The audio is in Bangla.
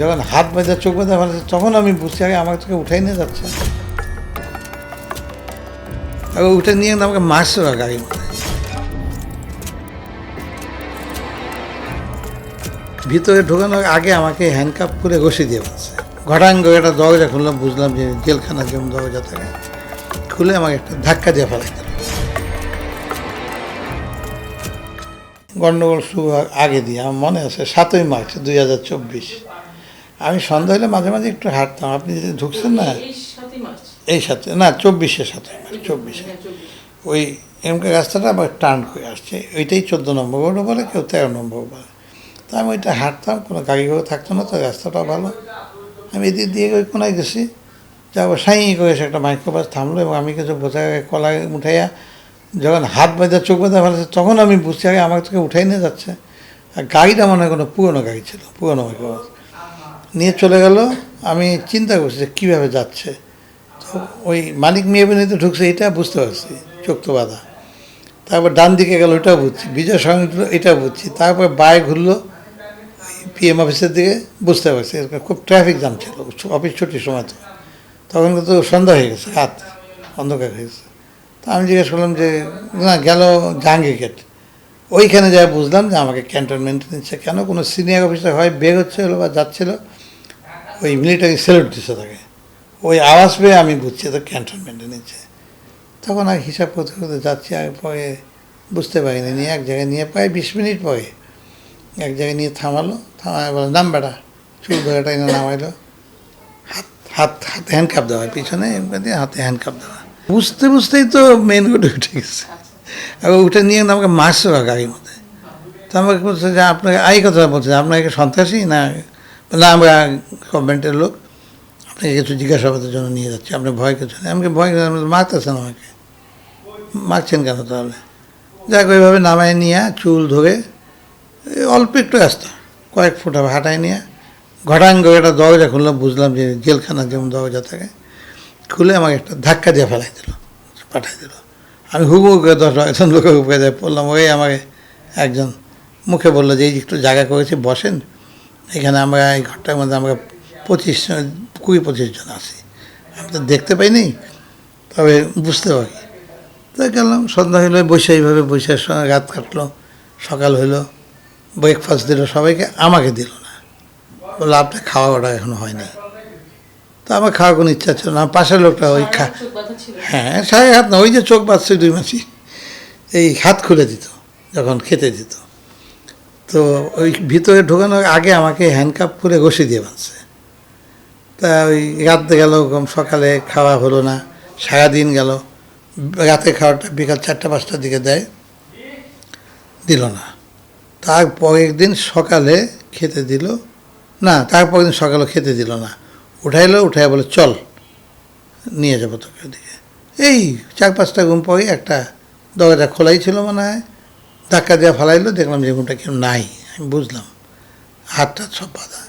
যখন হাত বাঁধা চোখ বাঁধা ফেলেছে তখন আমি বুঝছি আগে আমার থেকে উঠাই নিয়ে যাচ্ছে, আগে উঠে নিয়ে আমাকে মারছিল গাড়ির মধ্যে। ভিতরে ঢোকানোর আগে আমাকে হ্যান্ডকাপ করে ঘষে দিয়ে বলছে। ঘটাঙ্গ একটা দরজা খুললাম, বুঝলাম যে জেলখানার যেমন দরজা থাকে, খুলে আমাকে একটা ধাক্কা দিয়ে ফেলাই দিল। গণ্ডগোল শুরু আগে দিয়ে আমার মনে আছে 7ই মার্চ 2024। আমি সন্ধ্যা হলে মাঝে মাঝে একটু হাঁটতাম। আপনি যদি ঢুকছেন না এই 7 না 24-এ 7ই মার্চ 24-এ ওই এমকে রাস্তাটা আবার টার্ন করে আসছে, ওইটাই 14 নম্বর রোডও বলে, কেউ 13 নম্বর বলে। তা আমি ওইটা হাঁটতাম, কোনো গাড়ি ঘোড়া থাকতো না, তো রাস্তাটাও ভালো। আমি এদিক দিয়ে ওই কোনায় গেছি, যাবো সাঁই করেছে একটা মাইক্রোবাস থামলো এবং আমি কিছু বোঝা কলা উঠাইয়া যখন হাত বাঁধা চোখ বাঁধা ফেলেছে তখন আমি বুঝছি আগে আমার থেকে উঠাই নিয়ে যাচ্ছে। আর গাড়িটা মনে হয় কোনো পুরোনো গাড়ি ছিল, পুরোনো মাইক্রোবাস নিয়ে চলে গেল। আমি চিন্তা করছি যে কীভাবে যাচ্ছে। তো ওই মানিক মিয়াবিনীতে ঢুকছে এটা বুঝতে পারছি, চোখ তো বাঁধা। তারপর ডান দিকে গেল ওইটাও বুঝছি, বিজয় সঙ্গে এটাও বুঝছি। তারপর বায়ে ঘুরলো ওই পিএম অফিসের দিকে, বুঝতে পারছি খুব ট্রাফিক জ্যাম ছিল অফিস ছুটির সময়। তো তখন কিন্তু সন্ধ্যা হয়ে গেছে, রাত অন্ধকার হয়ে গেছে। তা আমি জিজ্ঞেস করলাম যে না গেল জাহাঙ্গীর গেট, ওইখানে যাই বুঝলাম যে আমাকে ক্যান্টনমেন্টে নিচ্ছে। কেন কোনো সিনিয়র অফিসার হয় বের হচ্ছে হলো বা যাচ্ছিলো, ওই মিলিটারি স্যালুট দিচ্ছে তাকে, ওই আওয়াজ পেয়ে আমি বুঝছি তো ক্যান্টনমেন্টে নিচ্ছে। তখন আর হিসাব করতে করতে যাচ্ছি, আর পরে বুঝতে পারিনি, নিয়ে এক জায়গায় নিয়ে প্রায় 20 মিনিট পরে এক জায়গায় নিয়ে থামালো। থামায় বলে নাম বেটা, চুল ধরে টাইনে নামাইলো, হাতে হ্যান্ডকাপ দেওয়া, পিছনে দিয়ে হাতে হ্যান্ডকাপ দেওয়া। বুঝতে বুঝতেই তো মেন রোডে উঠে গেছে, আর উঠে নিয়ে আমাকে মারছিল গাড়ির মধ্যে। তো আমাকে বলছে যে আপনাকে এই কথা বলছে, আপনাকে সন্ত্রাসী না, আমরা গভর্নমেন্টের লোক, আপনাকে কিছু জিজ্ঞাসাবাদের জন্য নিয়ে যাচ্ছি, আপনি ভয় কিছু নেই। আমাকে ভয় মারতেছেন, আমাকে মারছেন কেন তাহলে? যাক ওইভাবে নামায় নিয়ে চুল ধরে অল্প একটু রাস্তা কয়েক ফুট হাঁটায় নিয়ে ঘটাঙ্গ একটা দরজা খুললাম, বুঝলাম যে জেলখানার যেমন দরজা থাকে, খুলে আমাকে একটা ধাক্কা দিয়ে ফেলাই দিল, পাঠাই দিল। আমি হুবহু করে 10-12জন লোকের উপরে যাই পড়লাম। ওই আমাকে একজন মুখে বললো যে এই একটু জায়গা করেছি বসেন, এখানে আমরা এই ঘরটার মধ্যে আমরা 20-25 জন আছি। আমি তো দেখতে পাইনি, তবে বুঝতে পারি। তো গেলাম, সন্ধ্যা হইলো, বসে এইভাবে বসে রাত কাটলো। সকাল হইলো, ব্রেকফাস্ট দিল সবাইকে, আমাকে দিল না, বললো আপনার খাওয়া ওটা এখনো হয়নি। তো আমার খাওয়ার কোনো ইচ্ছা ছিল না। পাশের লোকটা ওই হ্যাঁ সাড়ে হাত না, ওই যে চোখ বাঁধছে 2 মাসি, এই হাত খুলে দিত যখন খেতে দিত। তো ওই ভিতরে ঢোকানোর আগে আমাকে হ্যান্ডকাপ করে ঘষে দিয়ে বাঁধছে। তা ওই রাতে গেল, সকালে খাওয়া হলো না, সারাদিন গেল। রাতে খাওয়াটা বিকাল 4টা-5টার দিকে দেয়, দিল না। তারপরের দিন সকালে খেতে দিল না, তারপরের দিন সকালে খেতে দিল না, উঠাইলো, উঠাই বলে চল নিয়ে যাবো তোকে ওদিকে। এই 4-5টা ঘুম পরে একটা দরজা খোলাই ছিল মনে হয়, ধাক্কা দেওয়া ফেলাইলো, দেখলাম যে ঘুমটা কেউ নাই। আমি বুঝলাম হাত টাত সব বাঁধা।